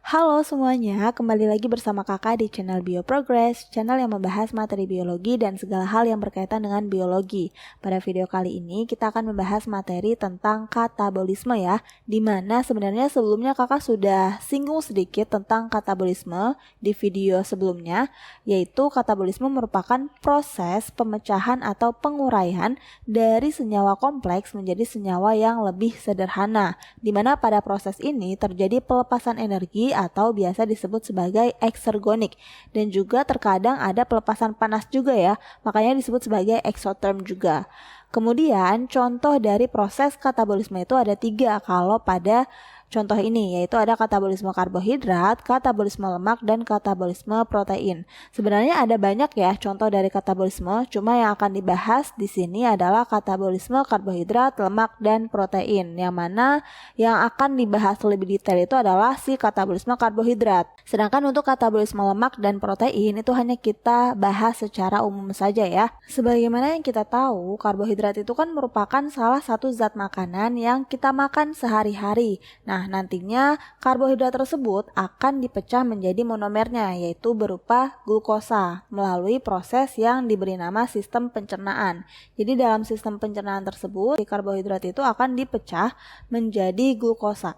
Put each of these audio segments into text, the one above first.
Halo semuanya, kembali lagi bersama kakak di channel BioProgress, channel yang membahas materi biologi dan segala hal yang berkaitan dengan biologi. Pada video kali ini kita akan membahas materi tentang katabolisme ya, dimana sebenarnya sebelumnya kakak sudah singgung sedikit tentang katabolisme di video sebelumnya, yaitu katabolisme merupakan proses pemecahan atau penguraian dari senyawa kompleks menjadi senyawa yang lebih sederhana, dimana pada proses ini terjadi pelepasan energi atau biasa disebut sebagai eksergonik, dan juga terkadang ada pelepasan panas juga ya, makanya disebut sebagai eksoterm juga. Kemudian contoh dari proses katabolisme itu ada 3 kalau pada contoh ini, yaitu ada katabolisme karbohidrat, katabolisme lemak, dan katabolisme protein. Sebenarnya ada banyak ya contoh dari katabolisme, cuma yang akan dibahas di sini adalah katabolisme karbohidrat, lemak, dan protein. Yang mana yang akan dibahas lebih detail itu adalah si katabolisme karbohidrat. Sedangkan untuk katabolisme lemak dan protein itu hanya kita bahas secara umum saja ya. Sebagaimana yang kita tahu, karbohidrat itu kan merupakan salah satu zat makanan yang kita makan sehari-hari. Nah, nantinya karbohidrat tersebut akan dipecah menjadi monomernya, yaitu berupa glukosa melalui proses yang diberi nama sistem pencernaan. Jadi dalam sistem pencernaan tersebut, karbohidrat itu akan dipecah menjadi glukosa.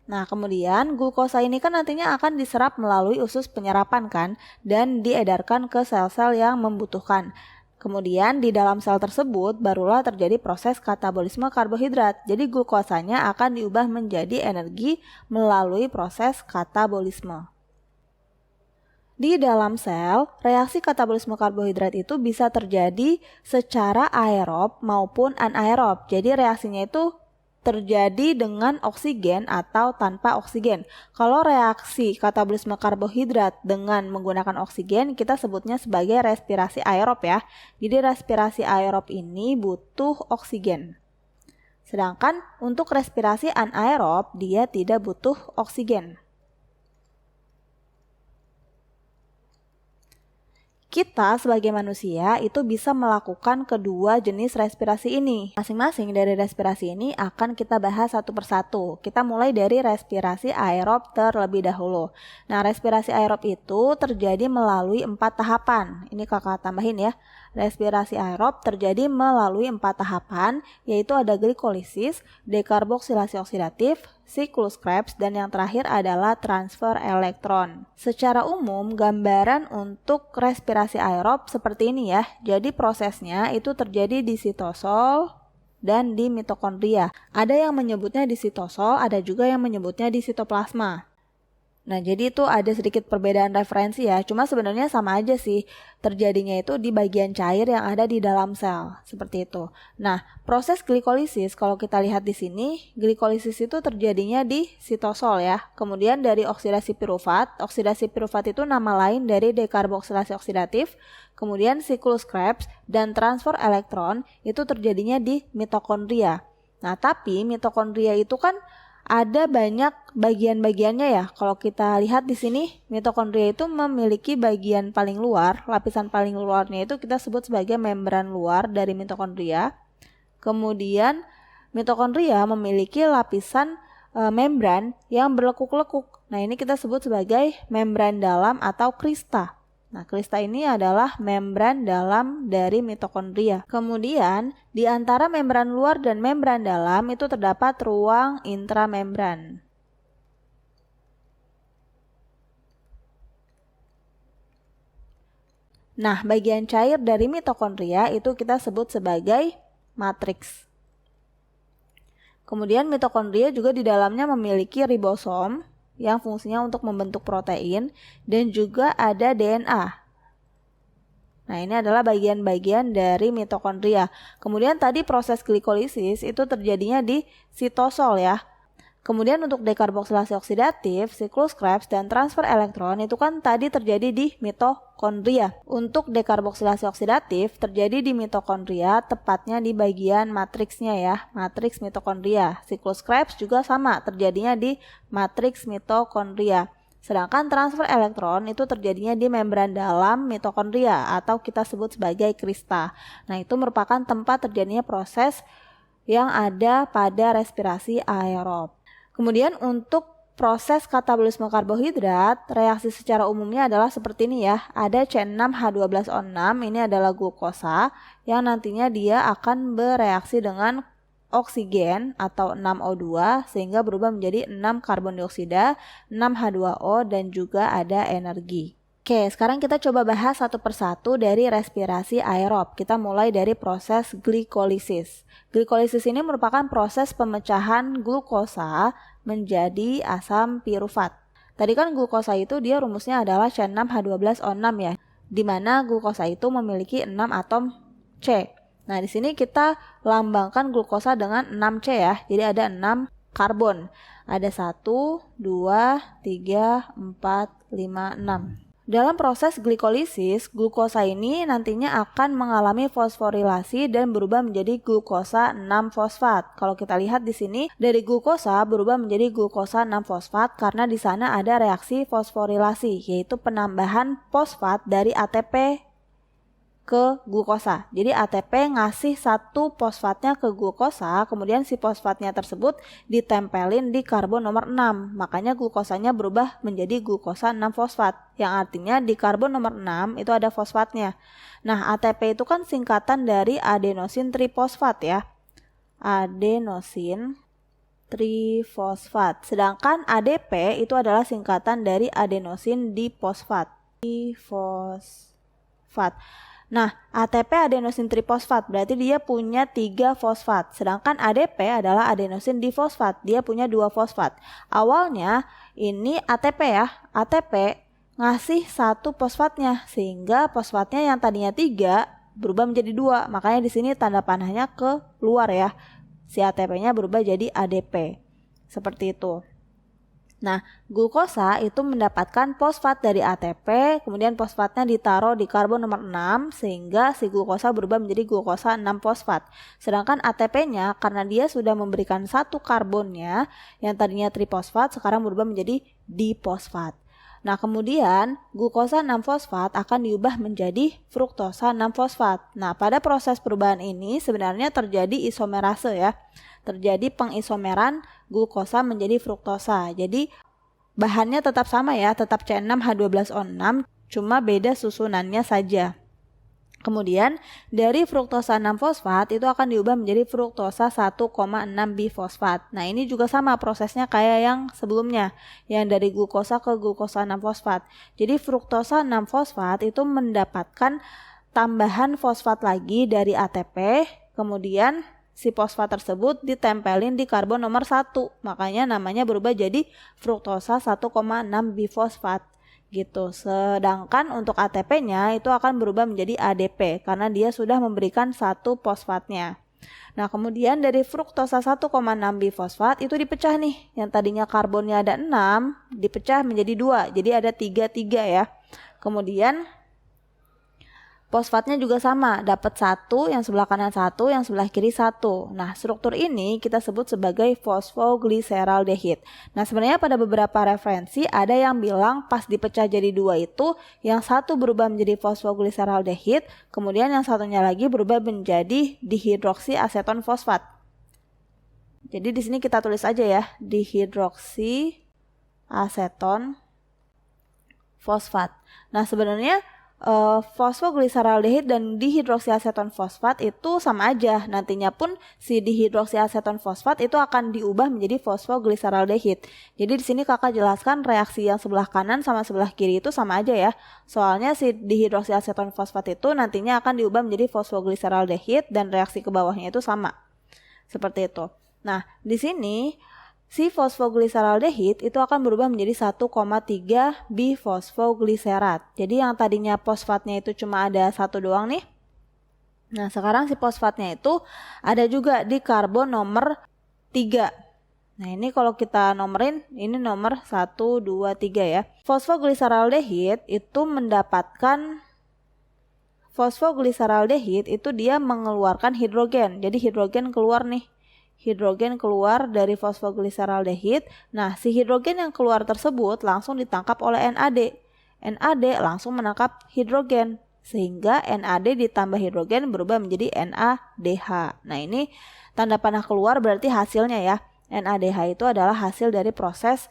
Nah, kemudian glukosa ini kan nantinya akan diserap melalui usus penyerapan kan, dan diedarkan ke sel-sel yang membutuhkan. Kemudian di dalam sel tersebut barulah terjadi proses katabolisme karbohidrat. Jadi glukosanya akan diubah menjadi energi melalui proses katabolisme. Di dalam sel, reaksi katabolisme karbohidrat itu bisa terjadi secara aerob maupun anaerob. Jadi reaksinya itu terjadi dengan oksigen atau tanpa oksigen. Kalau reaksi katabolisme karbohidrat dengan menggunakan oksigen, kita sebutnya sebagai respirasi aerob ya. Jadi respirasi aerob ini butuh oksigen. Sedangkan untuk respirasi anaerob, dia tidak butuh oksigen. Kita sebagai manusia itu bisa melakukan kedua jenis respirasi ini. Masing-masing dari respirasi ini akan kita bahas satu persatu. Kita mulai dari respirasi aerob terlebih dahulu. Nah, respirasi aerob itu terjadi melalui 4 tahapan. Ini kakak tambahin ya. Respirasi aerob terjadi melalui 4 tahapan, yaitu ada glikolisis, dekarboksilasi oksidatif, siklus Krebs, dan yang terakhir adalah transfer elektron. Secara umum, gambaran untuk respirasi aerob seperti ini ya. Jadi prosesnya itu terjadi di sitosol dan di mitokondria. Ada yang menyebutnya di sitosol, ada juga yang menyebutnya di sitoplasma. Nah, jadi itu ada sedikit perbedaan referensi ya, cuma sebenarnya sama aja sih, terjadinya itu di bagian cair yang ada di dalam sel, seperti itu. Nah, proses glikolisis, kalau kita lihat di sini, glikolisis itu terjadinya di sitosol ya, kemudian dari oksidasi pirufat itu nama lain dari dekarboksilasi oksidatif, kemudian siklus Krebs, dan transfer elektron itu terjadinya di mitokondria. Nah, tapi mitokondria itu kan ada banyak bagian-bagiannya ya. Kalau kita lihat di sini, mitokondria itu memiliki bagian paling luar, lapisan paling luarnya itu kita sebut sebagai membran luar dari mitokondria. Kemudian mitokondria memiliki lapisan membran yang berlekuk-lekuk. Nah, ini kita sebut sebagai membran dalam atau krista. Nah, krista ini adalah membran dalam dari mitokondria. Kemudian, di antara membran luar dan membran dalam itu terdapat ruang intramembran. Nah, bagian cair dari mitokondria itu kita sebut sebagai matriks. Kemudian mitokondria juga di dalamnya memiliki ribosom yang fungsinya untuk membentuk protein, dan juga ada DNA. Nah, ini adalah bagian-bagian dari mitokondria. Kemudian tadi proses glikolisis itu terjadinya di sitosol ya. Kemudian untuk dekarboksilasi oksidatif, siklus Krebs, dan transfer elektron itu kan tadi terjadi di mitokondria. Untuk dekarboksilasi oksidatif terjadi di mitokondria, tepatnya di bagian matriksnya ya, matriks mitokondria. Siklus Krebs juga sama, terjadinya di matriks mitokondria. Sedangkan transfer elektron itu terjadinya di membran dalam mitokondria atau kita sebut sebagai krista. Nah, itu merupakan tempat terjadinya proses yang ada pada respirasi aerob. Kemudian untuk proses katabolisme karbohidrat, reaksi secara umumnya adalah seperti ini ya. Ada C6H12O6, ini adalah glukosa yang nantinya dia akan bereaksi dengan oksigen atau 6O2 sehingga berubah menjadi 6 karbon dioksida, 6H2O dan juga ada energi. Oke, sekarang kita coba bahas satu persatu dari respirasi aerob. Kita mulai dari proses glikolisis. Glikolisis ini merupakan proses pemecahan glukosa menjadi asam pirufat. Tadi kan glukosa itu dia rumusnya adalah C6H12O6 ya, di mana glukosa itu memiliki 6 atom C. Nah, di sini kita lambangkan glukosa dengan 6C ya. Jadi ada 6 karbon. Ada 1, 2, 3, 4, 5, 6. Dalam proses glikolisis, glukosa ini nantinya akan mengalami fosforilasi dan berubah menjadi glukosa 6-fosfat. Kalau kita lihat di sini, dari glukosa berubah menjadi glukosa 6-fosfat karena di sana ada reaksi fosforilasi, yaitu penambahan fosfat dari ATP ke glukosa. Jadi ATP ngasih satu fosfatnya ke glukosa, kemudian si fosfatnya tersebut ditempelin di karbon nomor 6. Makanya glukosanya berubah menjadi glukosa 6-fosfat, yang artinya di karbon nomor 6 itu ada fosfatnya. Nah, ATP itu kan singkatan dari adenosin trifosfat ya. Adenosin trifosfat. Sedangkan ADP itu adalah singkatan dari adenosin difosfat. Difosfat. Nah, ATP adenosin trifosfat berarti dia punya 3 fosfat. Sedangkan ADP adalah adenosin difosfat, dia punya 2 fosfat. Awalnya ini ATP ya, ATP ngasih 1 fosfatnya sehingga fosfatnya yang tadinya 3 berubah menjadi 2. Makanya di sini tanda panahnya keluar ya. Si ATP-nya berubah jadi ADP. Seperti itu. Nah, glukosa itu mendapatkan fosfat dari ATP, kemudian fosfatnya ditaruh di karbon nomor 6 sehingga si glukosa berubah menjadi glukosa 6-fosfat. Sedangkan ATP-nya karena dia sudah memberikan 1 karbonnya yang tadinya trifosfat sekarang berubah menjadi difosfat. Nah, kemudian glukosa 6-fosfat akan diubah menjadi fruktosa 6-fosfat. Nah, pada proses perubahan ini sebenarnya terjadi isomerase ya. Terjadi pengisomeran glukosa menjadi fruktosa. Jadi bahannya tetap sama ya, tetap C6H12O6, cuma beda susunannya saja. Kemudian dari fruktosa 6-fosfat itu akan diubah menjadi fruktosa 1,6-bifosfat. Nah, ini juga sama prosesnya kayak yang sebelumnya, yang dari glukosa ke glukosa 6-fosfat. Jadi fruktosa 6-fosfat itu mendapatkan tambahan fosfat lagi dari ATP, kemudian si fosfat tersebut ditempelin di karbon nomor 1. Makanya namanya berubah jadi fruktosa 1,6-bifosfat. Gitu. Sedangkan untuk ATP-nya itu akan berubah menjadi ADP karena dia sudah memberikan 1 fosfatnya. Nah, kemudian dari fruktosa 1,6-bifosfat itu dipecah nih. Yang tadinya karbonnya ada 6 dipecah menjadi 2. Jadi ada 3 ya. Kemudian fosfatnya juga sama, dapat 1, yang sebelah kanan 1, yang sebelah kiri 1. Nah, struktur ini kita sebut sebagai fosfogliseraldehid. Nah, sebenarnya pada beberapa referensi ada yang bilang pas dipecah jadi 2 itu, yang satu berubah menjadi fosfogliseraldehid, kemudian yang satunya lagi berubah menjadi dihidroksiaseton fosfat. Jadi di sini kita tulis aja ya, dihidroksiaseton fosfat. Nah, sebenarnya fosfogliseraldehid dan dihidroksiaseton fosfat itu sama aja. Nantinya pun si dihidroksiaseton fosfat itu akan diubah menjadi fosfogliseraldehid. Jadi di sini kakak jelaskan reaksi yang sebelah kanan sama sebelah kiri itu sama aja ya. Soalnya si dihidroksiaseton fosfat itu nantinya akan diubah menjadi fosfogliseraldehid dan reaksi ke bawahnya itu sama. Seperti itu. Nah, di sini si fosfogliseraldehid itu akan berubah menjadi 1,3 bifosfogliserat. Jadi yang tadinya fosfatnya itu cuma ada 1 doang nih. Nah, sekarang si fosfatnya itu ada juga di karbon nomor 3. Nah, ini kalau kita nomorin, ini nomor 1, 2, 3 ya. Fosfogliseraldehid itu mendapatkan fosfogliseraldehid itu dia mengeluarkan hidrogen. Jadi hidrogen keluar nih. Hidrogen keluar dari fosfogliseraldehid. Nah, si hidrogen yang keluar tersebut langsung ditangkap oleh NAD. NAD langsung menangkap hidrogen. Sehingga NAD ditambah hidrogen berubah menjadi NADH. Nah, ini tanda panah keluar berarti hasilnya ya. NADH itu adalah hasil dari proses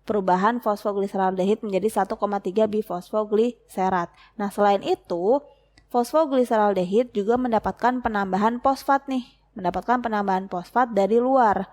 perubahan fosfogliseraldehid menjadi 1,3 bifosfogliserat. Nah, selain itu, fosfogliseraldehid juga mendapatkan penambahan fosfat nih. Mendapatkan penambahan fosfat dari luar.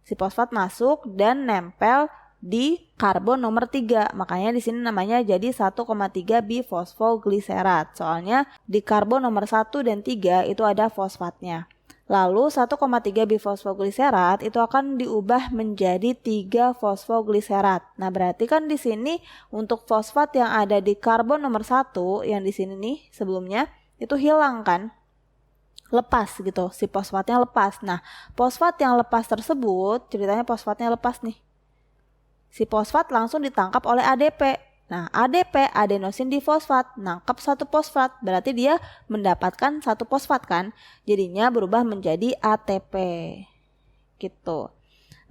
Si fosfat masuk dan nempel di karbon nomor 3. Makanya di sini namanya jadi 1,3 bifosfogliserat. Soalnya di karbon nomor 1 dan 3 itu ada fosfatnya. Lalu 1,3 bifosfogliserat itu akan diubah menjadi 3 fosfogliserat. Nah, berarti kan di sini untuk fosfat yang ada di karbon nomor 1 yang di sini nih sebelumnya itu hilang kan? Lepas gitu, si fosfatnya lepas. Nah, fosfat yang lepas tersebut, ceritanya fosfatnya lepas nih. Si fosfat langsung ditangkap oleh ADP. Nah, ADP, adenosin difosfat, nangkap satu fosfat. Berarti dia mendapatkan satu fosfat kan? Jadinya berubah menjadi ATP. Gitu.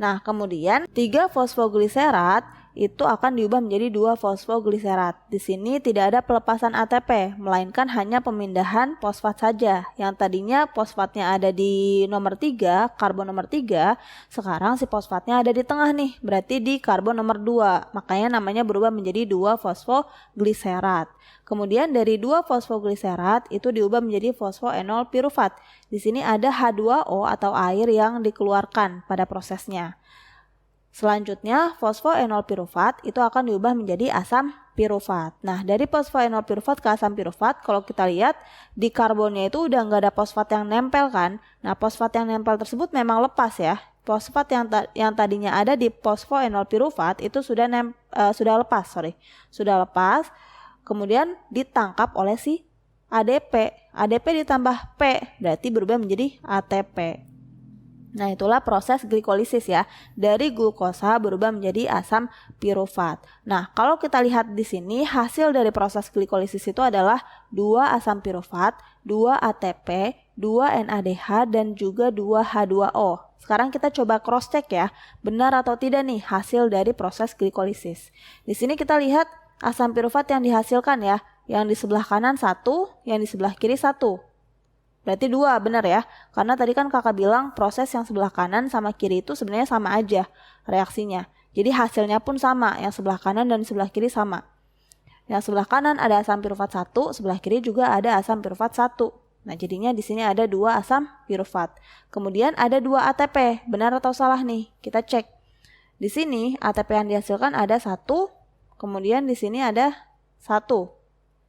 Nah, kemudian 3 fosfogliserat itu akan diubah menjadi 2 fosfogliserat. Di sini tidak ada pelepasan ATP, melainkan hanya pemindahan fosfat saja. Yang tadinya fosfatnya ada di nomor 3, karbon nomor 3, sekarang si fosfatnya ada di tengah nih, berarti di karbon nomor 2. Makanya namanya berubah menjadi 2 fosfogliserat. Kemudian dari 2 fosfogliserat itu diubah menjadi fosfoenol pirufat. Di sini ada H2O atau air yang dikeluarkan pada prosesnya. Selanjutnya, fosfoenol pirufat itu akan diubah menjadi asam pirufat. Nah, dari fosfoenol pirufat ke asam pirufat, kalau kita lihat di karbonnya itu udah nggak ada fosfat yang nempel kan. Nah, fosfat yang nempel tersebut memang lepas ya. Fosfat yang tadinya ada di fosfoenol pirufat itu sudah lepas. Kemudian ditangkap oleh si ADP. ADP ditambah P, berarti berubah menjadi ATP. Nah, itulah proses glikolisis ya. Dari glukosa berubah menjadi asam pirufat. Nah, kalau kita lihat di sini hasil dari proses glikolisis itu adalah 2 asam pirufat, 2 ATP, 2 NADH dan juga 2 H2O. Sekarang kita coba cross check ya, benar atau tidak nih hasil dari proses glikolisis. Di sini kita lihat asam pirufat yang dihasilkan ya, yang di sebelah kanan 1, yang di sebelah kiri 1. Berarti 2, benar ya? Karena tadi kan kakak bilang proses yang sebelah kanan sama kiri itu sebenarnya sama aja reaksinya. Jadi hasilnya pun sama, yang sebelah kanan dan sebelah kiri sama. Yang sebelah kanan ada asam pirufat 1, sebelah kiri juga ada asam pirufat 1. Nah, jadinya di sini ada 2 asam pirufat. Kemudian ada 2 ATP, benar atau salah nih? Kita cek. Di sini ATP yang dihasilkan ada 1, kemudian di sini ada 1.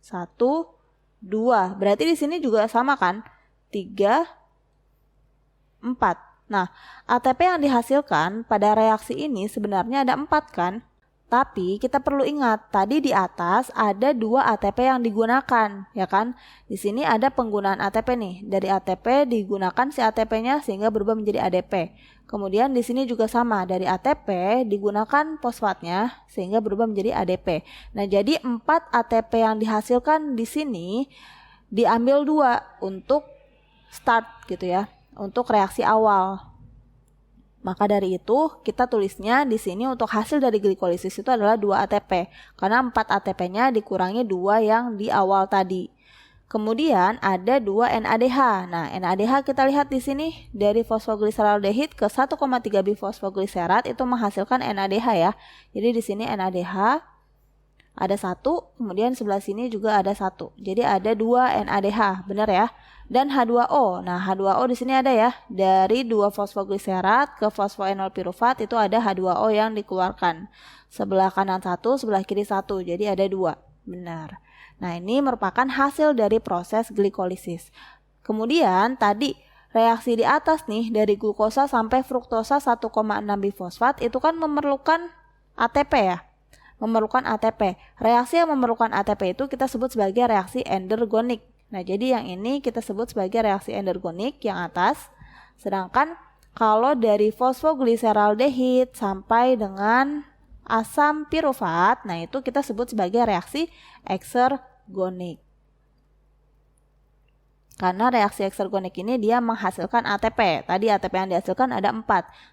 1, 2. Berarti di sini juga sama kan? 3, 4. Nah, ATP yang dihasilkan pada reaksi ini sebenarnya ada 4 kan? Tapi kita perlu ingat, tadi di atas ada 2 ATP yang digunakan, ya kan? Di sini ada penggunaan ATP nih. Dari ATP digunakan si ATP-nya sehingga berubah menjadi ADP. Kemudian di sini juga sama, dari ATP digunakan fosfatnya sehingga berubah menjadi ADP. Nah, jadi 4 ATP yang dihasilkan di sini diambil 2 untuk start gitu ya, untuk reaksi awal. Maka dari itu kita tulisnya di sini untuk hasil dari glikolisis itu adalah 2 ATP karena 4 ATP-nya dikurangi 2 yang di awal tadi. Kemudian ada 2 NADH. Nah, NADH kita lihat di sini dari fosfogliseraldehid ke 1,3 bifosfogliserat itu menghasilkan NADH ya. Jadi di sini NADH ada 1, kemudian sebelah sini juga ada 1. Jadi ada 2 NADH, benar ya? Dan H2O. Nah, H2O di sini ada ya. Dari 2 fosfogliserat ke fosfoenol pirufat itu ada H2O yang dikeluarkan. Sebelah kanan 1, sebelah kiri 1. Jadi ada 2. Benar. Nah, ini merupakan hasil dari proses glikolisis. Kemudian tadi reaksi di atas nih dari glukosa sampai fruktosa 1,6 bifosfat itu kan memerlukan ATP ya. Memerlukan ATP. Reaksi yang memerlukan ATP itu kita sebut sebagai reaksi endergonik. Nah, jadi yang ini kita sebut sebagai reaksi endergonik yang atas. Sedangkan kalau dari fosfogliseraldehid sampai dengan asam pirufat, nah itu kita sebut sebagai reaksi eksergonik. Karena reaksi eksergonik ini dia menghasilkan ATP. Tadi ATP yang dihasilkan ada 4.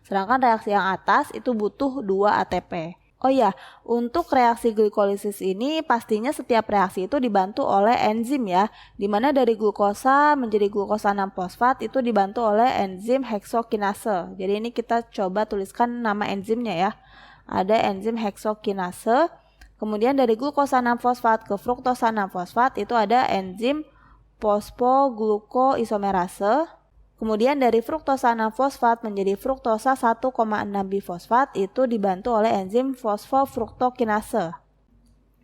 Sedangkan reaksi yang atas itu butuh 2 ATP. Oh ya, untuk reaksi glikolisis ini pastinya setiap reaksi itu dibantu oleh enzim ya, dimana dari glukosa menjadi glukosa 6-fosfat itu dibantu oleh enzim heksokinase. Jadi ini kita coba tuliskan nama enzimnya ya. Ada enzim heksokinase, kemudian dari glukosa 6-fosfat ke fruktosa 6-fosfat itu ada enzim fosfoglukoisomerase. Kemudian dari fruktosa 6-fosfat menjadi fruktosa 1,6-bifosfat itu dibantu oleh enzim fosfofruktokinase.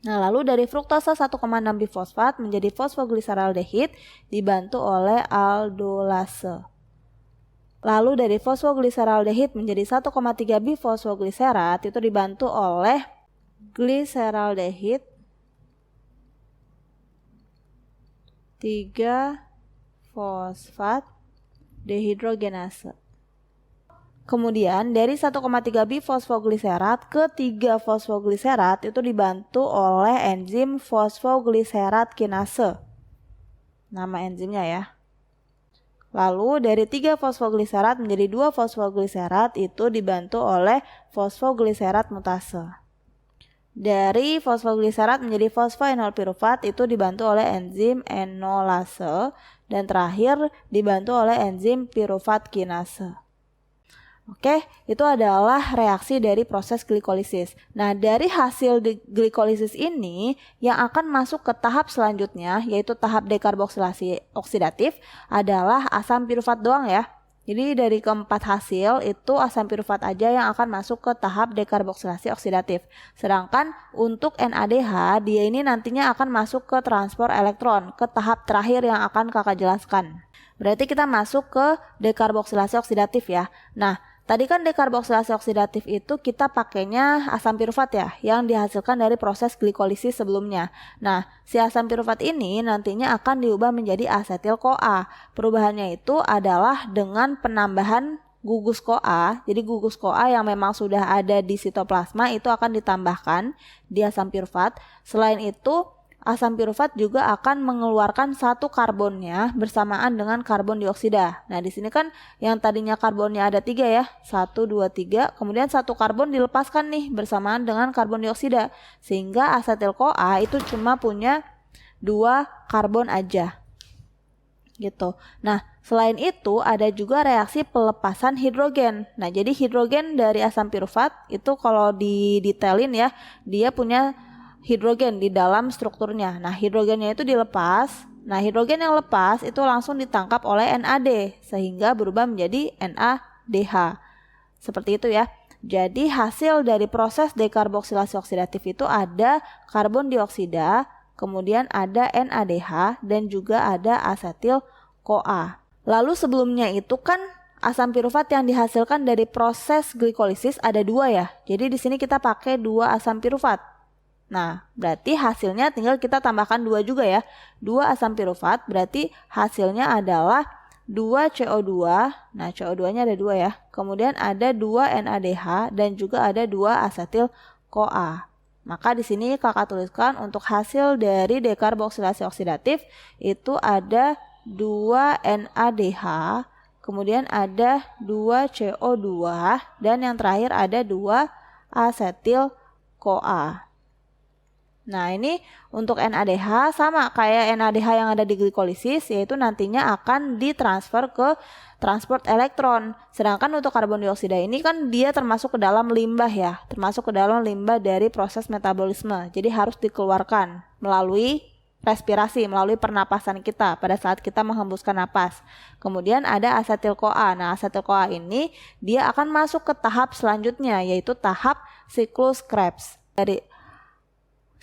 Nah, lalu dari fruktosa 1,6-bifosfat menjadi fosfogliseraldehid dibantu oleh aldolase. Lalu dari fosfogliseraldehid menjadi 1,3-bifosfogliserat itu dibantu oleh gliseraldehid 3-fosfat dehidrogenase. Kemudian dari 1,3-bifosfogliserat ke 3-fosfogliserat itu dibantu oleh enzim fosfogliserat kinase. Nama enzimnya ya. Lalu dari 3-fosfogliserat menjadi 2-fosfogliserat itu dibantu oleh fosfogliserat mutase. Dari fosfogliserat menjadi fosfoenol pirufat itu dibantu oleh enzim enolase, dan terakhir dibantu oleh enzim pirufat kinase. Oke, itu adalah reaksi dari proses glikolisis. Nah, dari hasil glikolisis ini yang akan masuk ke tahap selanjutnya, yaitu tahap dekarboksilasi oksidatif, adalah asam pirufat doang ya. Jadi dari keempat hasil itu asam pirufat aja yang akan masuk ke tahap dekarboksilasi oksidatif. Sedangkan untuk NADH dia ini nantinya akan masuk ke transport elektron, ke tahap terakhir yang akan kakak jelaskan. Berarti kita masuk ke dekarboksilasi oksidatif ya. Nah, tadi kan dekarboksilasi oksidatif itu kita pakainya asam pirufat ya, yang dihasilkan dari proses glikolisis sebelumnya. Nah, si asam pirufat ini nantinya akan diubah menjadi asetil-CoA. Perubahannya itu adalah dengan penambahan gugus CoA. Jadi gugus CoA yang memang sudah ada di sitoplasma itu akan ditambahkan di asam pirufat. Selain itu, asam pirufat juga akan mengeluarkan satu karbonnya bersamaan dengan karbon dioksida. Nah, di sini kan yang tadinya karbonnya ada 3 ya, 1, 2, 3, kemudian satu karbon dilepaskan nih bersamaan dengan karbon dioksida. Sehingga asetil-CoA itu cuma punya 2 karbon aja. Gitu. Nah, selain itu ada juga reaksi pelepasan hidrogen. Nah, jadi hidrogen dari asam pirufat itu kalau didetailin ya, dia punya hidrogen di dalam strukturnya. Nah, hidrogennya itu dilepas. Nah, hidrogen yang lepas itu langsung ditangkap oleh NAD sehingga berubah menjadi NADH. Seperti itu ya. Jadi hasil dari proses dekarboksilasi oksidatif itu ada karbon dioksida, kemudian ada NADH dan juga ada asetil-CoA. Lalu sebelumnya itu kan asam pirufat yang dihasilkan dari proses glikolisis ada 2 ya. Jadi di sini kita pakai 2 asam pirufat. Nah, berarti hasilnya tinggal kita tambahkan 2 juga ya. 2 asam pirufat berarti hasilnya adalah 2 CO2. Nah, CO2-nya ada 2 ya. Kemudian ada 2 NADH dan juga ada 2 asetil-CoA. Maka di sini kakak tuliskan untuk hasil dari dekarboksilasi oksidatif itu ada 2 NADH, kemudian ada 2 CO2 dan yang terakhir ada 2 asetil-CoA. Nah, ini untuk NADH sama kayak NADH yang ada di glikolisis, yaitu nantinya akan ditransfer ke transport elektron. Sedangkan untuk karbon dioksida ini kan dia termasuk ke dalam limbah ya, termasuk ke dalam limbah dari proses metabolisme. Jadi harus dikeluarkan melalui respirasi, melalui pernapasan kita pada saat kita menghembuskan napas. Kemudian ada asetil-CoA. Nah, asetil-CoA ini dia akan masuk ke tahap selanjutnya, yaitu tahap siklus Krebs.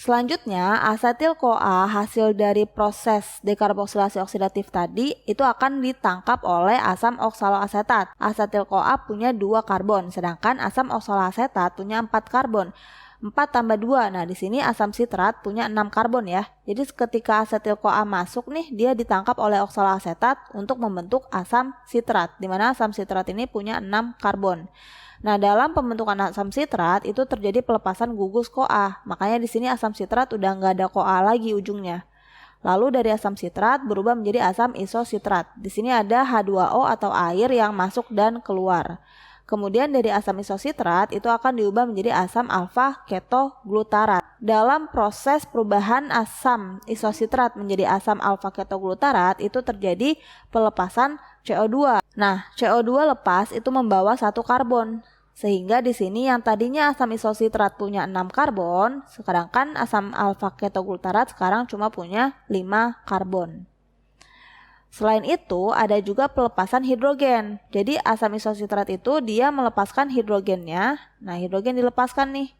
Selanjutnya, asetil-CoA hasil dari proses dekarboksilasi oksidatif tadi itu akan ditangkap oleh asam oksaloasetat. Asetil-CoA punya 2 karbon, sedangkan asam oksaloasetat punya 4 karbon. 4 tambah 2, nah di sini asam sitrat punya 6 karbon ya. Jadi ketika asetil-CoA masuk nih, dia ditangkap oleh oksaloasetat untuk membentuk asam sitrat, di mana asam sitrat ini punya 6 karbon. Nah, dalam pembentukan asam sitrat itu terjadi pelepasan gugus CoA. Makanya di sini asam sitrat udah nggak ada CoA lagi ujungnya. Lalu dari asam sitrat berubah menjadi asam isositrat. Di sini ada H2O atau air yang masuk dan keluar. Kemudian dari asam isositrat itu akan diubah menjadi asam alfa ketoglutarat. Dalam proses perubahan asam isositrat menjadi asam alfa ketoglutarat itu terjadi pelepasan CO2. Nah, CO2 lepas itu membawa 1 karbon. Sehingga di sini yang tadinya asam isositrat punya 6 karbon, sedangkan asam alfa ketoglutarat sekarang cuma punya 5 karbon. Selain itu, ada juga pelepasan hidrogen. Jadi asam isositrat itu dia melepaskan hidrogennya. Nah, hidrogen dilepaskan nih.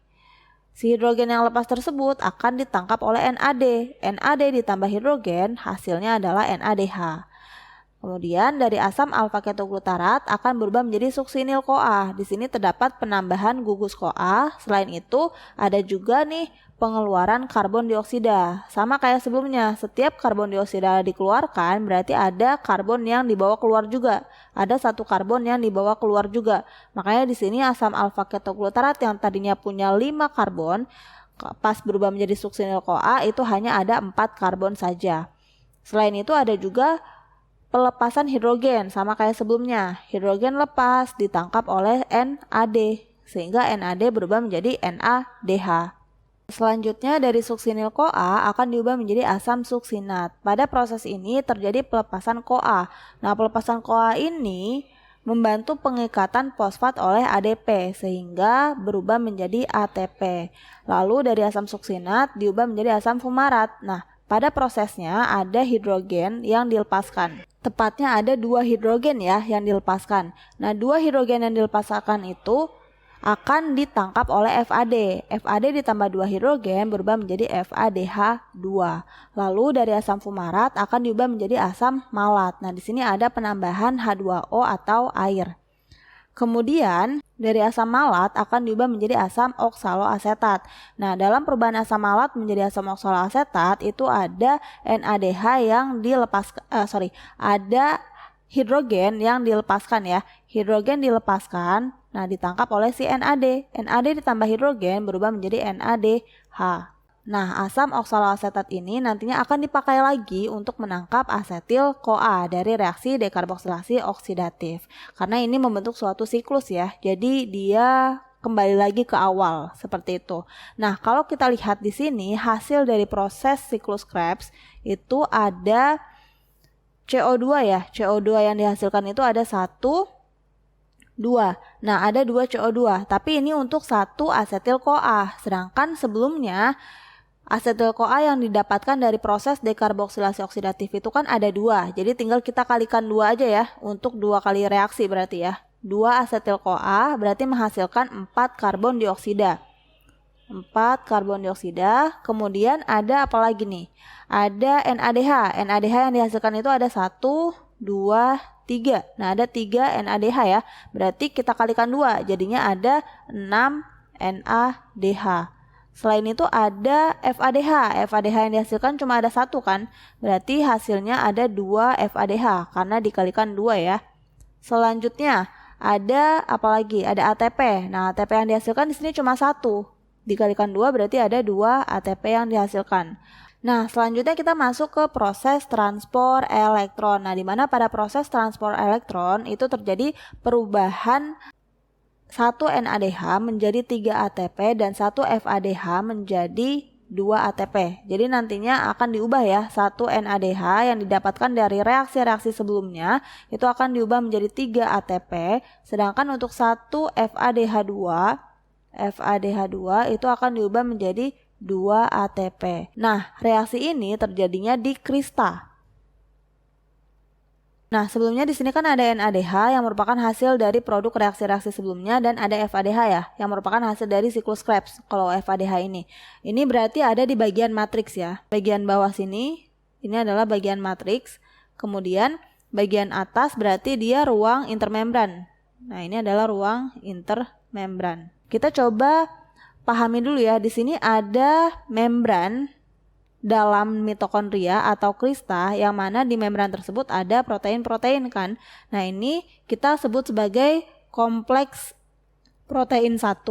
Si hidrogen yang lepas tersebut akan ditangkap oleh NAD. NAD ditambah hidrogen, hasilnya adalah NADH. Kemudian dari asam alfa ketoglutarat akan berubah menjadi suksinil-CoA. Di sini terdapat penambahan gugus CoA. Selain itu, ada juga nih pengeluaran karbon dioksida. Sama kayak sebelumnya, setiap karbon dioksida dikeluarkan berarti ada karbon yang dibawa keluar juga. Ada 1 karbon yang dibawa keluar juga. Makanya di sini asam alfa ketoglutarat yang tadinya punya 5 karbon, pas berubah menjadi suksinil-CoA itu hanya ada 4 karbon saja. Selain itu ada juga pelepasan hidrogen, sama kayak sebelumnya. Hidrogen lepas ditangkap oleh NAD, sehingga NAD berubah menjadi NADH. Selanjutnya dari suksinil-CoA akan diubah menjadi asam suksinat. Pada proses ini terjadi pelepasan CoA. Nah, pelepasan CoA ini membantu pengikatan fosfat oleh ADP sehingga berubah menjadi ATP. Lalu dari asam suksinat diubah menjadi asam fumarat. Nah, pada prosesnya ada hidrogen yang dilepaskan. Tepatnya ada 2 hidrogen ya yang dilepaskan. Nah, 2 hidrogen yang dilepaskan itu akan ditangkap oleh FAD. FAD ditambah 2 hidrogen berubah menjadi FADH2. Lalu dari asam fumarat akan diubah menjadi asam malat. Nah, di sini ada penambahan H2O atau air. Kemudian dari asam malat akan diubah menjadi asam oksaloasetat. Nah, dalam perubahan asam malat menjadi asam oksaloasetat itu ada NADH yang ada hidrogen yang dilepaskan ya. Hidrogen dilepaskan, nah ditangkap oleh si NAD. NAD ditambah hidrogen berubah menjadi NADH. Nah, asam oksaloasetat ini nantinya akan dipakai lagi untuk menangkap asetil-CoA dari reaksi dekarboksilasi oksidatif. Karena ini membentuk suatu siklus ya. Jadi dia kembali lagi ke awal seperti itu. Nah, kalau kita lihat di sini hasil dari proses siklus Krebs itu ada CO2 ya. CO2 yang dihasilkan itu ada 1, 2. Nah, ada 2 CO2, tapi ini untuk 1 asetil-CoA. Sedangkan sebelumnya asetil-CoA yang didapatkan dari proses dekarboksilasi oksidatif itu kan ada 2. Jadi tinggal kita kalikan 2 aja ya untuk 2 kali reaksi berarti ya. 2 asetil-CoA berarti menghasilkan 4 karbon dioksida. 4 karbon dioksida. Kemudian ada apa lagi nih? Ada NADH. NADH yang dihasilkan itu ada 1, 2, 3. Nah, ada 3 NADH ya. Berarti kita kalikan 2. Jadinya ada 6 NADH. Selain itu ada FADH. FADH yang dihasilkan cuma ada 1 kan. Berarti hasilnya ada 2 FADH karena dikalikan 2 ya. Selanjutnya ada apa lagi? Ada ATP. Nah, ATP yang dihasilkan di sini cuma 1. Dikalikan 2 berarti ada 2 ATP yang dihasilkan. Nah, selanjutnya kita masuk ke proses transport elektron. Nah, di mana pada proses transport elektron itu terjadi perubahan 1 NADH menjadi 3 ATP dan 1 FADH menjadi 2 ATP. Jadi nantinya akan diubah ya, 1 NADH yang didapatkan dari reaksi-reaksi sebelumnya itu akan diubah menjadi 3 ATP, sedangkan untuk 1 FADH2 itu akan diubah menjadi 2 ATP. Nah, reaksi ini terjadinya di krista. Nah, sebelumnya di sini kan ada NADH yang merupakan hasil dari produk reaksi-reaksi sebelumnya dan ada FADH ya, yang merupakan hasil dari siklus Krebs. Kalau FADH ini berarti ada di bagian matriks ya. Bagian bawah sini, ini adalah bagian matriks. Kemudian bagian atas berarti dia ruang intermembran. Nah, ini adalah ruang intermembran. Kita coba pahami dulu ya, di sini ada membran dalam mitokondria atau krista yang mana di membran tersebut ada protein-protein kan. Nah, ini kita sebut sebagai kompleks protein 1.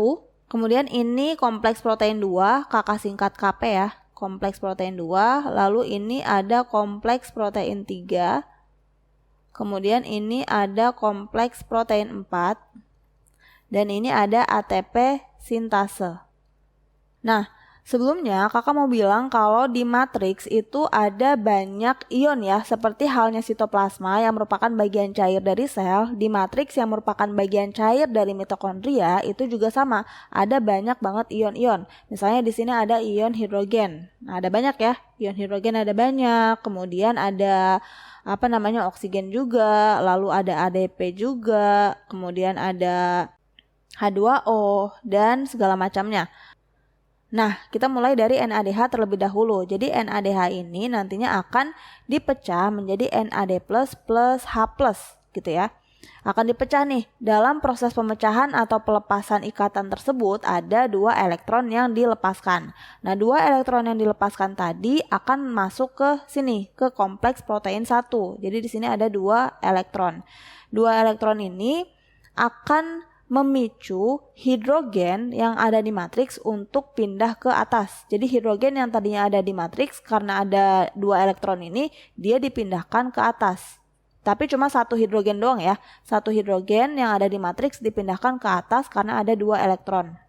Kemudian ini kompleks protein 2, kakak singkat KP ya. Kompleks protein 2, lalu ini ada kompleks protein 3. Kemudian ini ada kompleks protein 4. dan ini ada ATP sintase. Nah, sebelumnya kakak mau bilang kalau di matriks itu ada banyak ion ya, seperti halnya sitoplasma yang merupakan bagian cair dari sel. Di matriks yang merupakan bagian cair dari mitokondria itu juga sama, ada banyak banget ion-ion. Misalnya di sini ada ion hidrogen. Nah, ada banyak ya, ion hidrogen ada banyak. Kemudian ada oksigen juga, lalu ada ADP juga, kemudian ada H2O dan segala macamnya. Nah, kita mulai dari NADH terlebih dahulu. Jadi NADH ini nantinya akan dipecah menjadi NAD+ plus H+, gitu ya. Akan dipecah nih. Dalam proses pemecahan atau pelepasan ikatan tersebut ada 2 elektron yang dilepaskan. Nah, 2 elektron yang dilepaskan tadi akan masuk ke sini, ke kompleks protein 1. Jadi di sini ada 2 elektron. 2 elektron ini akan memicu hidrogen yang ada di matriks untuk pindah ke atas. Jadi hidrogen yang tadinya ada di matriks karena ada 2 elektron ini, dia dipindahkan ke atas. Tapi cuma 1 hidrogen doang ya. 1 hidrogen yang ada di matriks dipindahkan ke atas karena ada 2 elektron.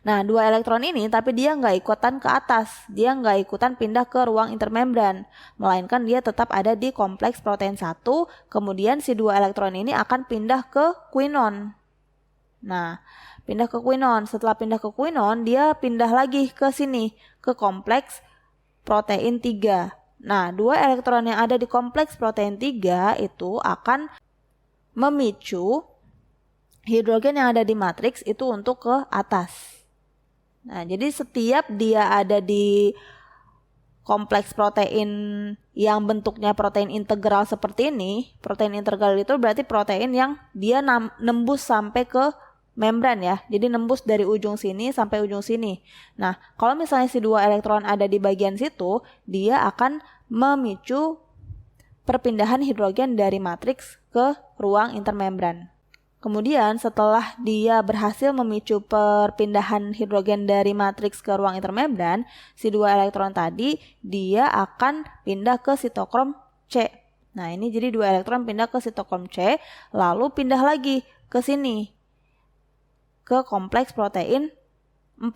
Nah, 2 elektron ini tapi dia nggak ikutan ke atas. Dia nggak ikutan pindah ke ruang intermembran. Melainkan dia tetap ada di kompleks protein 1. Kemudian si 2 elektron ini akan pindah ke quinon. Nah, pindah ke quinon. Setelah pindah ke quinon, dia pindah lagi ke sini. Ke kompleks protein 3. Nah, 2 elektron yang ada di kompleks protein 3 itu akan memicu hidrogen yang ada di matriks itu untuk ke atas. Nah, jadi setiap dia ada di kompleks protein yang bentuknya protein integral seperti ini, protein integral itu berarti protein yang dia nembus sampai ke membran ya. Jadi nembus dari ujung sini sampai ujung sini. Nah, kalau misalnya si 2 elektron ada di bagian situ, dia akan memicu perpindahan hidrogen dari matriks ke ruang intermembran. Kemudian setelah dia berhasil memicu perpindahan hidrogen dari matriks ke ruang intermembran, si 2 elektron tadi dia akan pindah ke sitokrom C. Nah, ini jadi 2 elektron pindah ke sitokrom C, lalu pindah lagi ke sini, ke kompleks protein 4.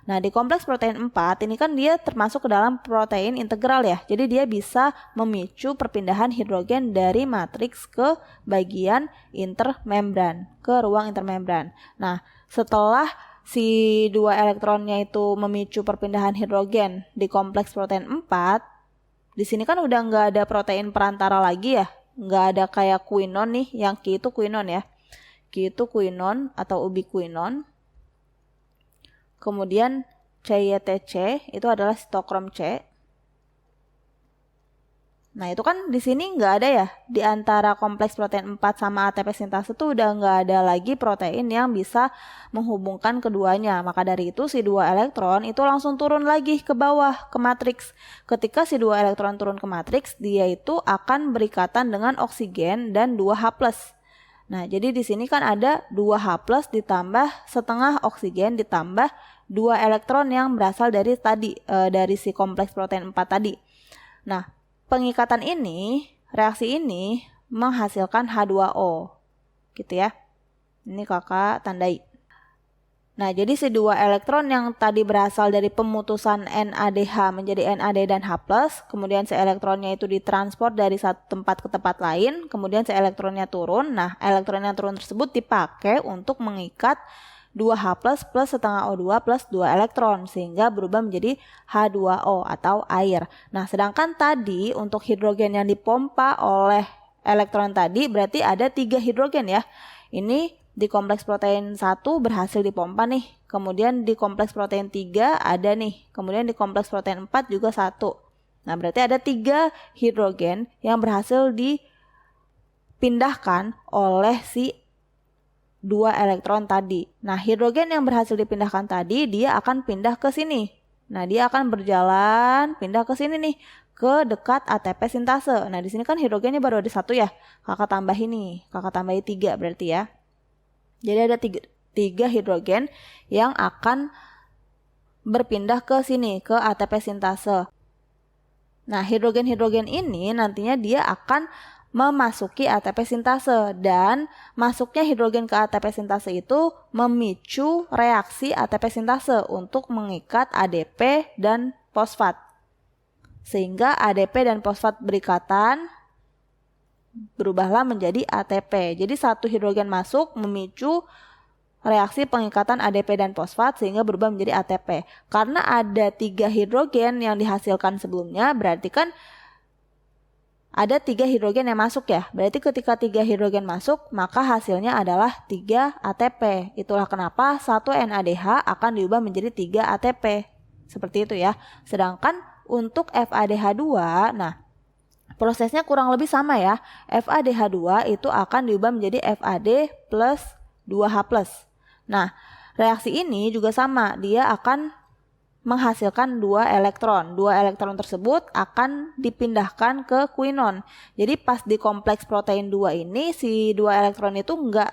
Nah, di kompleks protein 4 ini kan dia termasuk ke dalam protein integral ya. Jadi dia bisa memicu perpindahan hidrogen dari matriks ke bagian intermembran, ke ruang intermembran. Nah, setelah si 2 elektronnya itu memicu perpindahan hidrogen di kompleks protein 4, di sini kan udah nggak ada protein perantara lagi ya. Nggak ada kayak quinon nih, yang Q itu quinon ya. Q itu quinon atau ubiquinon. Kemudian CYTC itu adalah sitokrom C. Nah, itu kan di sini nggak ada ya. Di antara kompleks protein 4 sama ATP sintase itu udah nggak ada lagi protein yang bisa menghubungkan keduanya. Maka dari itu si 2 elektron itu langsung turun lagi ke bawah, ke matriks. Ketika si 2 elektron turun ke matriks, dia itu akan berikatan dengan oksigen dan 2H+. Nah, jadi di sini kan ada 2H+ ditambah setengah oksigen ditambah 2 elektron yang berasal dari tadi, dari si kompleks protein 4 tadi. Nah, pengikatan ini, reaksi ini menghasilkan H2O. Gitu ya. Ini kakak tandai. Nah, jadi si 2 elektron yang tadi berasal dari pemutusan NADH menjadi NAD dan H+, kemudian si elektronnya itu ditransport dari satu tempat ke tempat lain, kemudian si elektronnya turun. Nah, elektron yang turun tersebut dipakai untuk mengikat 2H+ plus setengah O2 plus 2 elektron, sehingga berubah menjadi H2O atau air. Nah, sedangkan tadi untuk hidrogen yang dipompa oleh elektron tadi berarti ada 3 hidrogen ya. Ini di kompleks protein 1 berhasil dipompa nih. Kemudian di kompleks protein 3 ada nih. Kemudian di kompleks protein 4 juga 1. Nah, berarti ada 3 hidrogen yang berhasil dipindahkan oleh si 2 elektron tadi. Nah, hidrogen yang berhasil dipindahkan tadi, dia akan pindah ke sini. Nah, dia akan berjalan pindah ke sini nih, ke dekat ATP sintase. Nah, di sini kan hidrogennya baru ada 1 ya. Kakak tambah ini, kakak tambahi 3 berarti ya. Jadi ada 3 hidrogen yang akan berpindah ke sini, ke ATP sintase. Nah, hidrogen-hidrogen ini nantinya dia akan memasuki ATP sintase, dan masuknya hidrogen ke ATP sintase itu memicu reaksi ATP sintase untuk mengikat ADP dan fosfat. Sehingga ADP dan fosfat berikatan berubahlah menjadi ATP. Jadi satu hidrogen masuk memicu reaksi pengikatan ADP dan fosfat sehingga berubah menjadi ATP. Karena ada 3 hidrogen yang dihasilkan sebelumnya, berarti kan ada 3 hidrogen yang masuk ya. Berarti ketika 3 hidrogen masuk, maka hasilnya adalah 3 ATP. Itulah kenapa 1 NADH akan diubah menjadi 3 ATP. Seperti itu ya. Sedangkan untuk FADH2, nah prosesnya kurang lebih sama ya. FADH2 itu akan diubah menjadi FAD plus 2H+. Nah, reaksi ini juga sama. Dia akan menghasilkan 2 elektron. 2 elektron tersebut akan dipindahkan ke quinon. Jadi pas di kompleks protein 2 ini, si 2 elektron itu enggak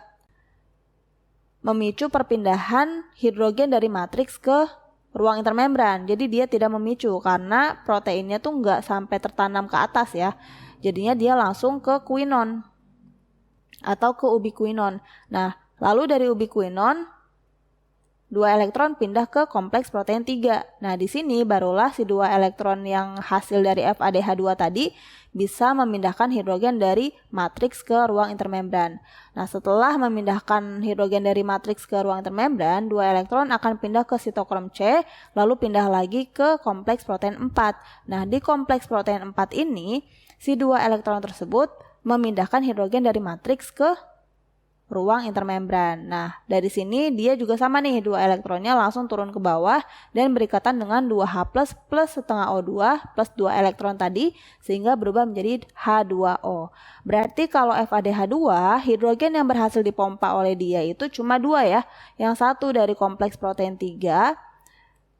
memicu perpindahan hidrogen dari matriks ke ruang intermembran. Jadi dia tidak memicu karena proteinnya tuh enggak sampai tertanam ke atas ya. Jadinya dia langsung ke quinon atau ke ubiquinon. Nah, lalu dari ubiquinon 2 elektron pindah ke kompleks protein 3. Nah, di sini barulah si 2 elektron yang hasil dari FADH2 tadi bisa memindahkan hidrogen dari matriks ke ruang intermembran. Nah, setelah memindahkan hidrogen dari matriks ke ruang intermembran, 2 elektron akan pindah ke sitokrom C, lalu pindah lagi ke kompleks protein 4. Nah, di kompleks protein 4 ini, si 2 elektron tersebut memindahkan hidrogen dari matriks ke ruang intermembran. Nah, dari sini dia juga sama nih, 2 elektronnya langsung turun ke bawah dan berikatan dengan 2H+ plus setengah O2 plus 2 elektron tadi sehingga berubah menjadi H2O. Berarti kalau FADH2, hidrogen yang berhasil dipompa oleh dia itu cuma 2 ya. Yang satu dari kompleks protein 3,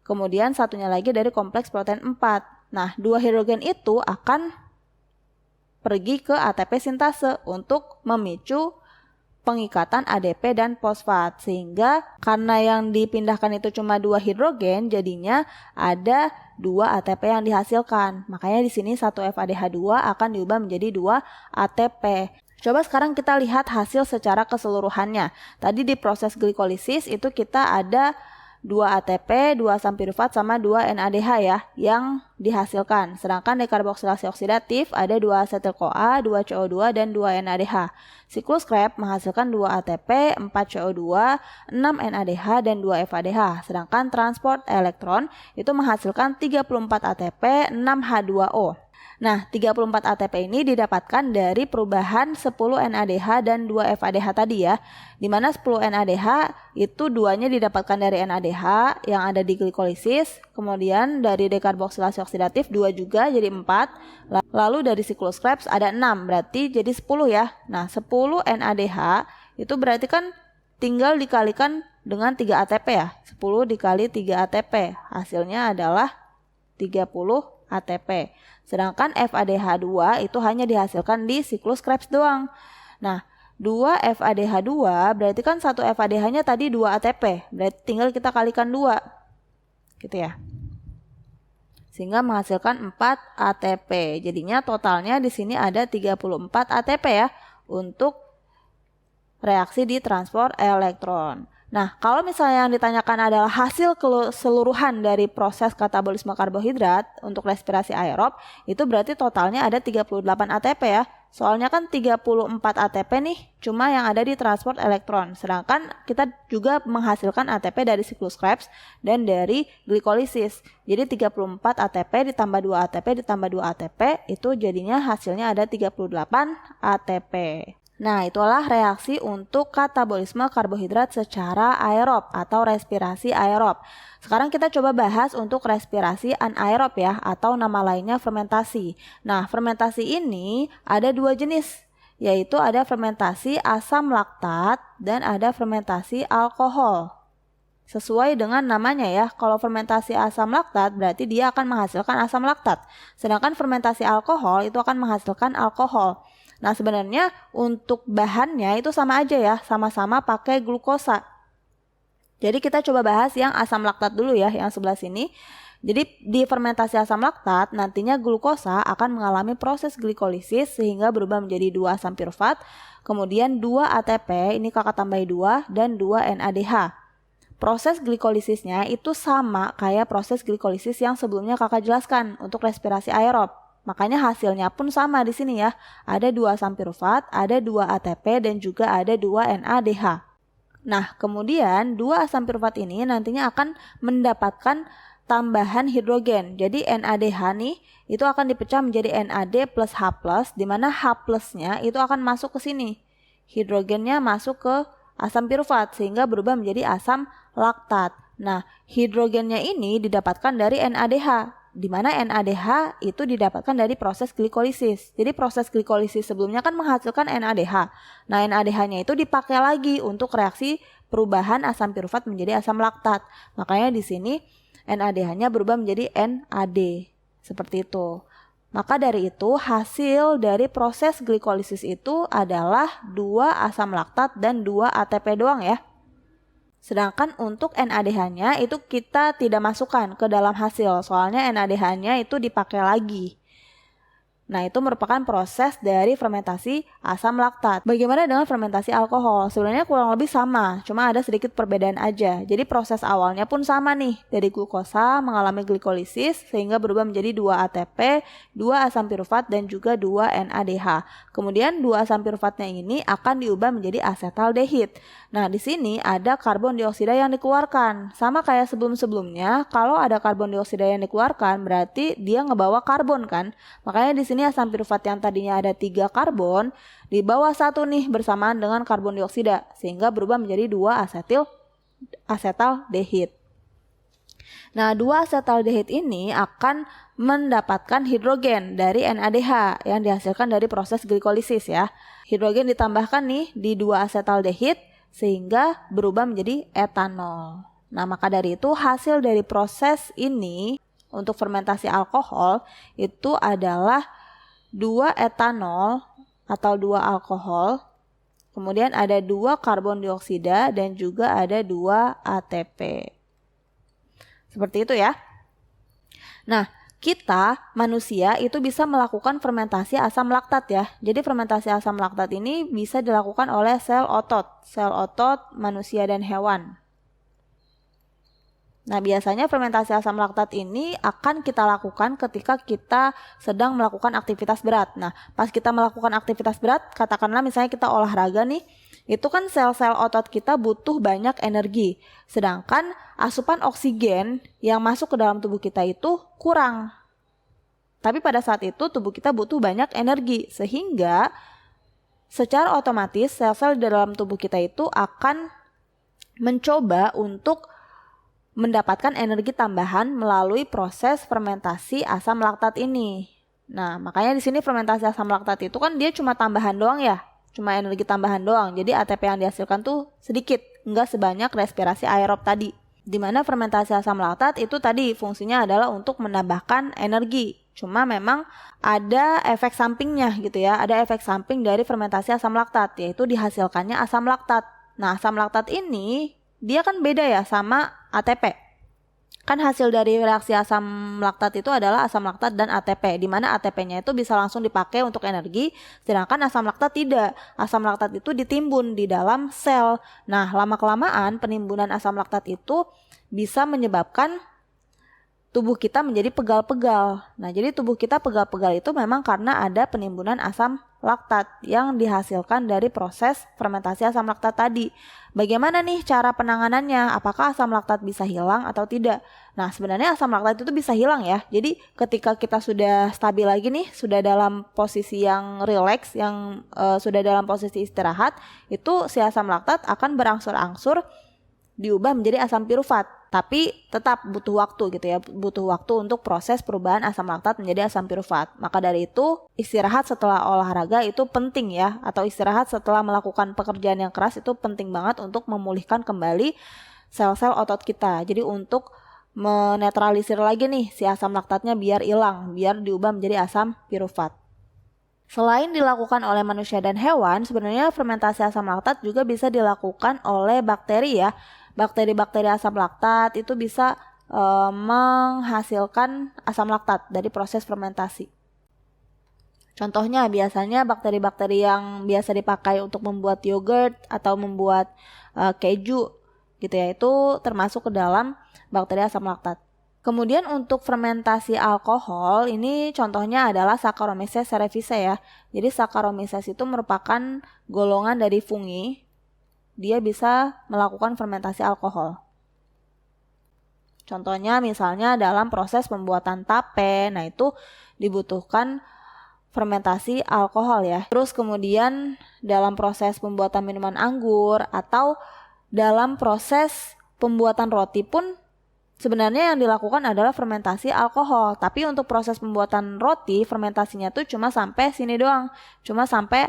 kemudian satunya lagi dari kompleks protein 4. Nah, 2 hidrogen itu akan pergi ke ATP sintase untuk memicu pengikatan ADP dan fosfat, sehingga karena yang dipindahkan itu cuma 2 hidrogen, jadinya ada 2 ATP yang dihasilkan. Makanya di sini 1 FADH2 akan diubah menjadi 2 ATP. Coba sekarang kita lihat hasil secara keseluruhannya. Tadi di proses glikolisis itu kita ada 2 ATP, 2 asam pirufat sama 2 NADH ya yang dihasilkan. Sedangkan dekarboksilasi oksidatif ada 2 asetil-CoA, 2 CO2 dan 2 NADH. Siklus Krebs menghasilkan 2 ATP, 4 CO2, 6 NADH dan 2 FADH. Sedangkan transport elektron itu menghasilkan 34 ATP, 6 H2O. Nah, 34 ATP ini didapatkan dari perubahan 10 NADH dan 2 FADH tadi ya. Di mana 10 NADH itu 2-nya didapatkan dari NADH yang ada di glikolisis, kemudian dari dekarboksilasi oksidatif 2 juga jadi 4. Lalu dari siklus Krebs ada 6, berarti jadi 10 ya. Nah, 10 NADH itu berarti kan tinggal dikalikan dengan 3 ATP ya. 10 dikali 3 ATP, hasilnya adalah 30 ATP. Sedangkan FADH2 itu hanya dihasilkan di siklus Krebs doang. Nah, 2 FADH2 berarti kan 1 FADH-nya tadi 2 ATP. Berarti tinggal kita kalikan 2. Gitu ya. Sehingga menghasilkan 4 ATP. Jadinya totalnya di sini ada 34 ATP ya untuk reaksi di transport elektron. Nah, kalau misalnya yang ditanyakan adalah hasil keseluruhan dari proses katabolisme karbohidrat untuk respirasi aerob, itu berarti totalnya ada 38 ATP ya. Soalnya kan 34 ATP nih, cuma yang ada di transport elektron. Sedangkan kita juga menghasilkan ATP dari siklus Krebs dan dari glikolisis. Jadi 34 ATP ditambah 2 ATP ditambah 2 ATP, itu jadinya hasilnya ada 38 ATP. Nah, itulah reaksi untuk katabolisme karbohidrat secara aerob atau respirasi aerob. Sekarang kita coba bahas untuk respirasi anaerob ya, atau nama lainnya fermentasi. Nah, fermentasi ini ada 2 jenis, yaitu ada fermentasi asam laktat dan ada fermentasi alkohol. Sesuai dengan namanya ya, kalau fermentasi asam laktat berarti dia akan menghasilkan asam laktat. Sedangkan fermentasi alkohol itu akan menghasilkan alkohol. Nah, sebenarnya untuk bahannya itu sama aja ya, sama-sama pakai glukosa. Jadi kita coba bahas yang asam laktat dulu ya, yang sebelah sini. Jadi di fermentasi asam laktat nantinya glukosa akan mengalami proses glikolisis sehingga berubah menjadi 2 asam pirufat, kemudian 2 ATP, ini kakak tambahi 2, dan 2 NADH. Proses glikolisisnya itu sama kayak proses glikolisis yang sebelumnya kakak jelaskan untuk respirasi aerob. Makanya hasilnya pun sama di sini ya. Ada 2 asam pirufat, ada 2 ATP, dan juga ada 2 NADH. Nah, kemudian 2 asam pirufat ini nantinya akan mendapatkan tambahan hidrogen. Jadi NADH nih itu akan dipecah menjadi NAD plus H+, di mana H+-nya itu akan masuk ke sini. Hidrogennya masuk ke asam pirufat sehingga berubah menjadi asam laktat. Nah, hidrogennya ini didapatkan dari NADH, di mana NADH itu didapatkan dari proses glikolisis. Jadi proses glikolisis sebelumnya kan menghasilkan NADH. Nah, NADH-nya itu dipakai lagi untuk reaksi perubahan asam pirufat menjadi asam laktat. Makanya di sini NADH-nya berubah menjadi NAD. Seperti itu. Maka dari itu hasil dari proses glikolisis itu adalah 2 asam laktat dan 2 ATP doang ya. Sedangkan untuk NADH-nya itu kita tidak masukkan ke dalam hasil, soalnya NADH-nya itu dipakai lagi. Nah, itu merupakan proses dari fermentasi asam laktat. Bagaimana dengan fermentasi alkohol? Sebenarnya kurang lebih sama, cuma ada sedikit perbedaan aja. Jadi proses awalnya pun sama nih, dari glukosa mengalami glikolisis sehingga berubah menjadi 2 ATP, 2 asam pirufat, dan juga 2 NADH. Kemudian 2 asam pirufatnya ini akan diubah menjadi asetaldehid. Nah, di sini ada karbon dioksida yang dikeluarkan. Sama kayak sebelum-sebelumnya, kalau ada karbon dioksida yang dikeluarkan berarti dia ngebawa karbon kan. Makanya di sini asam pirufat yang tadinya ada 3 karbon dibawa 1 nih bersamaan dengan karbon dioksida sehingga berubah menjadi 2 asetaldehid. Nah, 2 asetaldehid ini akan mendapatkan hidrogen dari NADH yang dihasilkan dari proses glikolisis ya. Hidrogen ditambahkan nih di 2 asetaldehid sehingga berubah menjadi etanol. Nah, maka dari itu hasil dari proses ini untuk fermentasi alkohol itu adalah 2 etanol atau 2 alkohol, kemudian ada 2 karbon dioksida dan juga ada 2 ATP. Seperti itu ya. Nah, kita manusia itu bisa melakukan fermentasi asam laktat ya. Jadi fermentasi asam laktat ini bisa dilakukan oleh sel otot manusia dan hewan. Nah, biasanya fermentasi asam laktat ini akan kita lakukan ketika kita sedang melakukan aktivitas berat. Nah, pas kita melakukan aktivitas berat, katakanlah misalnya kita olahraga nih, itu kan sel-sel otot kita butuh banyak energi. Sedangkan asupan oksigen yang masuk ke dalam tubuh kita itu kurang. Tapi pada saat itu tubuh kita butuh banyak energi, sehingga secara otomatis sel-sel di dalam tubuh kita itu akan mencoba untuk mendapatkan energi tambahan melalui proses fermentasi asam laktat ini. Nah, makanya di sini fermentasi asam laktat itu kan dia cuma tambahan doang ya, cuma energi tambahan doang. Jadi ATP yang dihasilkan tuh sedikit, enggak sebanyak respirasi aerob tadi. Di mana fermentasi asam laktat itu tadi fungsinya adalah untuk menambahkan energi. Cuma memang ada efek sampingnya gitu ya, ada efek samping dari fermentasi asam laktat, yaitu dihasilkannya asam laktat. Nah, asam laktat ini dia kan beda ya sama ATP. Kan hasil dari reaksi asam laktat itu adalah asam laktat dan ATP, di mana ATP-nya itu bisa langsung dipakai untuk energi, sedangkan asam laktat tidak. Asam laktat itu ditimbun di dalam sel. Nah, lama-kelamaan penimbunan asam laktat itu bisa menyebabkan tubuh kita menjadi pegal-pegal. Nah, jadi tubuh kita pegal-pegal itu memang karena ada penimbunan asam laktat yang dihasilkan dari proses fermentasi asam laktat tadi. Bagaimana nih cara penanganannya? Apakah asam laktat bisa hilang atau tidak? Nah, sebenarnya asam laktat itu bisa hilang ya. Jadi ketika kita sudah stabil lagi nih, sudah dalam posisi yang rileks, yang sudah dalam posisi istirahat, itu si asam laktat akan berangsur-angsur diubah menjadi asam pirufat. Tapi tetap butuh waktu gitu ya, butuh waktu untuk proses perubahan asam laktat menjadi asam pirufat. Maka dari itu istirahat setelah olahraga itu penting ya, atau istirahat setelah melakukan pekerjaan yang keras itu penting banget untuk memulihkan kembali sel-sel otot kita. Jadi untuk menetralisir lagi nih si asam laktatnya biar hilang, biar diubah menjadi asam pirufat. Selain dilakukan oleh manusia dan hewan, sebenarnya fermentasi asam laktat juga bisa dilakukan oleh bakteri ya. Bakteri-bakteri asam laktat itu bisa menghasilkan asam laktat dari proses fermentasi. Contohnya biasanya bakteri-bakteri yang biasa dipakai untuk membuat yogurt atau membuat keju gitu ya, itu termasuk ke dalam bakteri asam laktat. Kemudian untuk fermentasi alkohol, ini contohnya adalah Saccharomyces cerevisiae ya. Jadi Saccharomyces itu merupakan golongan dari fungi. Dia bisa melakukan fermentasi alkohol. Contohnya misalnya dalam proses pembuatan tape, nah itu dibutuhkan fermentasi alkohol ya. Terus kemudian dalam proses pembuatan minuman anggur atau dalam proses pembuatan roti pun sebenarnya yang dilakukan adalah fermentasi alkohol. Tapi untuk proses pembuatan roti, fermentasinya tuh cuma sampai sini doang. Cuma sampai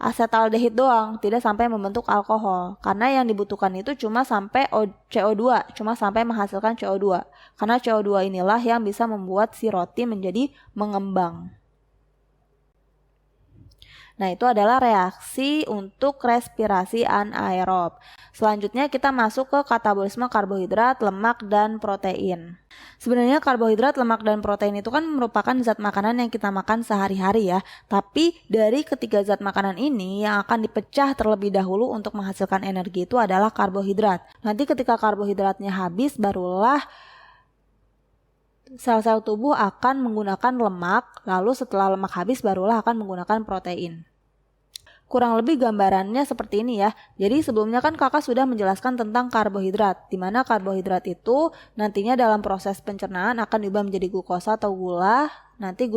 asetaldehid doang, tidak sampai membentuk alkohol. Karena yang dibutuhkan itu cuma sampai CO2, cuma sampai menghasilkan CO2. Karena CO2 inilah yang bisa membuat si roti menjadi mengembang. Nah, itu adalah reaksi untuk respirasi anaerob. Selanjutnya kita masuk ke katabolisme karbohidrat, lemak, dan protein. Sebenarnya karbohidrat, lemak, dan protein itu kan merupakan zat makanan yang kita makan sehari-hari ya. Tapi dari ketiga zat makanan ini yang akan dipecah terlebih dahulu untuk menghasilkan energi itu adalah karbohidrat. Nanti ketika karbohidratnya habis barulah sel-sel tubuh akan menggunakan lemak, lalu setelah lemak habis barulah akan menggunakan protein. Kurang lebih gambarannya seperti ini ya. Jadi sebelumnya kan kakak sudah menjelaskan tentang karbohidrat, di mana karbohidrat itu nantinya dalam proses pencernaan akan diubah menjadi glukosa atau gula. Nanti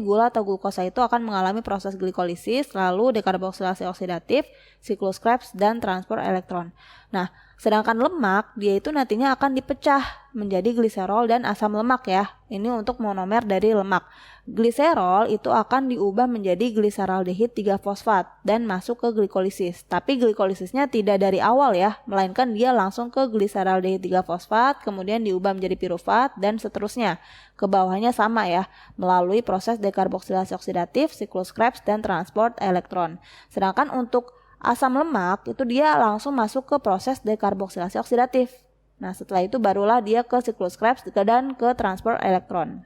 gula atau glukosa itu akan mengalami proses glikolisis, lalu dekarboksilasi oksidatif, siklus Krebs, dan transport elektron. Nah, sedangkan lemak, dia itu nantinya akan dipecah menjadi gliserol dan asam lemak ya. Ini untuk monomer dari lemak. Gliserol itu akan diubah menjadi gliseraldehid 3-fosfat dan masuk ke glikolisis. Tapi glikolisisnya tidak dari awal ya, melainkan dia langsung ke gliseraldehid 3-fosfat, kemudian diubah menjadi pirufat, dan seterusnya. Ke bawahnya sama ya, melalui proses dekarboksilasi oksidatif, siklus Krebs, dan transport elektron. Sedangkan untuk asam lemak itu dia langsung masuk ke proses dekarboksilasi oksidatif. Nah, setelah itu barulah dia ke siklus Krebs dan ke transport elektron.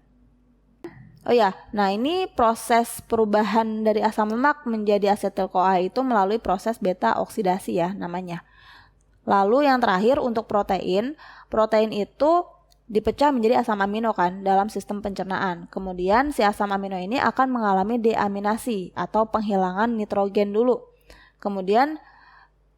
Oh ya, nah ini proses perubahan dari asam lemak menjadi asetil-CoA itu melalui proses beta oksidasi ya namanya. Lalu yang terakhir untuk protein itu dipecah menjadi asam amino kan dalam sistem pencernaan. Kemudian si asam amino ini akan mengalami deaminasi atau penghilangan nitrogen dulu. Kemudian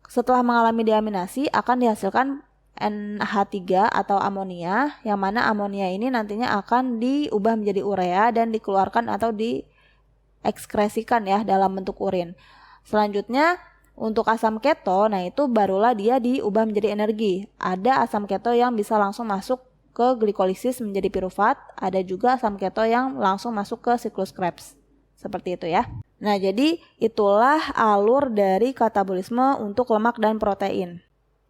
setelah mengalami deaminasi akan dihasilkan NH3 atau amonia, yang mana amonia ini nantinya akan diubah menjadi urea dan dikeluarkan atau diekskresikan ya dalam bentuk urin. Selanjutnya untuk asam keto, nah itu barulah dia diubah menjadi energi. Ada asam keto yang bisa langsung masuk ke glikolisis menjadi pirufat, ada juga asam keto yang langsung masuk ke siklus Krebs. Seperti itu ya. Nah, jadi itulah alur dari katabolisme untuk lemak dan protein.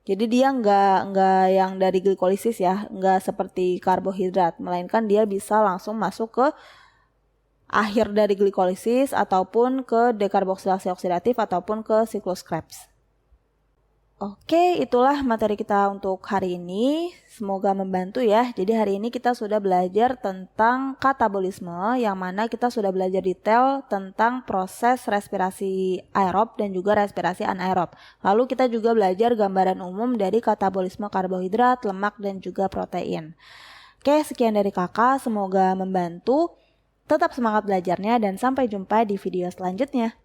Jadi dia nggak yang dari glikolisis ya, nggak seperti karbohidrat, melainkan dia bisa langsung masuk ke akhir dari glikolisis ataupun ke dekarboksilasi oksidatif ataupun ke siklus Krebs. Oke, itulah materi kita untuk hari ini. Semoga membantu ya. Jadi hari ini kita sudah belajar tentang katabolisme, yang mana kita sudah belajar detail tentang proses respirasi aerob dan juga respirasi anaerob. Lalu kita juga belajar gambaran umum dari katabolisme karbohidrat, lemak, dan juga protein. Oke, sekian dari kakak. Semoga membantu. Tetap semangat belajarnya dan sampai jumpa di video selanjutnya.